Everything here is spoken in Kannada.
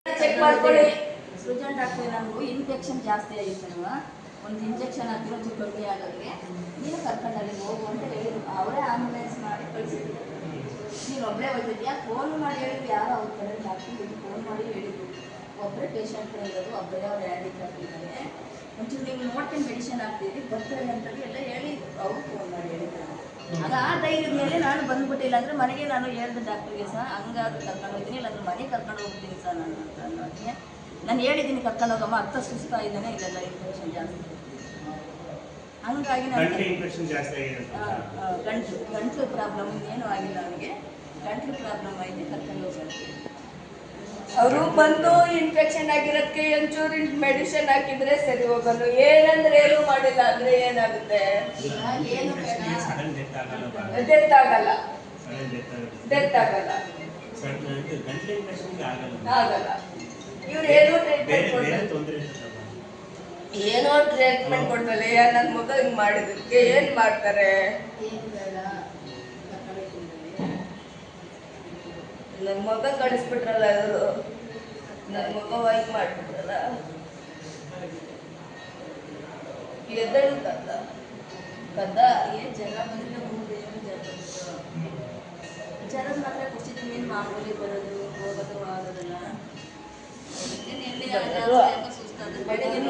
ಚೆಕ್ ಮಾಡ್ಕೊಳ್ಳಿ. ಸೃಜನ್ ಡಾಕ್ಟ್ರೆ ನನಗೂ ಇನ್ಫೆಕ್ಷನ್ ಜಾಸ್ತಿ ಆಗಿತ್ತು. ಒಂದು ಇಂಜೆಕ್ಷನ್ ಹಾಕಿ ಒಂಚೂರು ಕಮ್ಮಿ ಆಗೋಕ್ಕೆ ನೀನು ಕರ್ಕೊಂಡು ಅಲ್ಲಿಗೆ ಹೋಗು ಅಂತ ಹೇಳಿದ್ರು. ಅವರೇ ಆಂಬುಲೆನ್ಸ್ ಮಾಡಿ ಕಳಿಸಿದ್ರು. ನೀನು ಒಬ್ಬಳೇ ಹೋಗ್ತಿದ್ಯಾ? ಫೋನ್ ಮಾಡಿ ಹೇಳಿದ್ರು. ಯಾರೋ ಅವ್ರ ಕಡೆ ಡಾಕ್ಟ್ರಿಗೆ ಫೋನ್ ಮಾಡಿ ಹೇಳಿದ್ರು. ಒಬ್ಬರೇ ಪೇಷಂಟ್ಗಳು ಇರೋದು, ಒಬ್ಬರೇ ಅವ್ರು ಹ್ಯಾಂಡಿಕ್ಯಾಪ್ ಇದ್ದಾರೆ, ಒಂಚೂರು ನೀವು ನೋಡ್ಕೊಂಡು ಮೆಡಿಸಿನ್ ಹಾಕ್ತೀರಿ ಬರ್ತಾರೆ ಅಂತೇಳಿ ಎಲ್ಲ ಹೇಳಿ ಅವ್ರು ಫೋನ್ ಮಾಡಿ ಹೇಳಿದ್ರು. ಆಗ ಆ ಧೈರ್ಯದ ಮೇಲೆ ನಾನು ಬಂದ್ಬಿಟ್ಟಿಲ್ಲ ಅಂದರೆ ಮನೆಗೆ ನಾನು ಹೇಳಿದೆ ಡಾಕ್ಟ್ರಿಗೆ ಸಹ ಹಂಗಾದ್ರೆ ಕರ್ಕೊಂಡು ಹೋಗ್ತೀನಿ, ಇಲ್ಲಾಂದ್ರೆ ಮನೆಗೆ ಕರ್ಕೊಂಡು ಹೋಗ್ತೀನಿ ಸರ್ ನಾನು ಅಂತ ಅನ್ನೋದಕ್ಕೆ ನಾನು ಹೇಳಿದ್ದೀನಿ ಕರ್ಕೊಂಡು ಹೋಗಮ್ಮ, ಅರ್ಥ ಸುಸ್ತಾ ಇದ್ದಾನೆ, ಇದೆಲ್ಲ ಇನ್ಫೆಕ್ಷನ್ ಜಾಸ್ತಿ ಹಂಗಾಗಿ ಗಂಟ್ಲು ಪ್ರಾಬ್ಲಮ್ ಇನ್ನೇನು ಆಗಿಲ್ಲ ಅವನಿಗೆ, ಗಂಟ್ಲು ಪ್ರಾಬ್ಲಮ್ ಆಗಿದೆ, ಕರ್ಕೊಂಡು ಹೋಗ್ತಾರೆ. ಅವರು ಬಂದು ಇನ್ಫೆಕ್ಷನ್ ಆಗಿರೋದಕ್ಕೆ ಒಂಚೂರು ಮೆಡಿಸಿನ್ ಹಾಕಿದ್ರೆ ಸರಿ ಹೋಗಲ್ಲ. ಏನಂದ್ರೆ ಏನು ಮಾಡಿಲ್ಲ ಅಂದ್ರೆ ಏನಾಗುತ್ತೆ? ಏನು ಡೆತ್ ಆಗಲ್ಲ, ಡೆತ್ ಆಗಲ್ಲ, ಆಗಲ್ಲ. ಇವ್ರು ಏನೋ ಟ್ರೀಟ್ಮೆಂಟ್ ಕೊಡ್ತಲ್ಲ. ನನ್ನ ಮಗ ಹಿಂಗ್ ಮಾಡಿದಕ್ಕೆ ಏನ್ ಮಾಡ್ತಾರೆ? ನನ್ನ ಮಗ ಕಳಿಸ್ಬಿಟ್ರಲ್ಲ ಇವರು, ನನ್ನ ಮಗ ವಾಯ್ಕ್ ಮಾಡ್ಬಿಟ್ರಲ್ಲ. ಎದ್ದೇಳು ಕದ್ದ ಕದ್ದ ಏನ್ ಜನ ಬಂದಿಲ್ಲ, ಜನದ ಮಾತ್ರ ಕುಸಿದ ಏನು ಮಾಮೂಲಿ ಬರೋದು ಹೋಗೋದು ಆಗೋದಲ್ಲ. ಸುಸ್ತಾದ್ರೆ ಬೆಳಗ್ಗೆ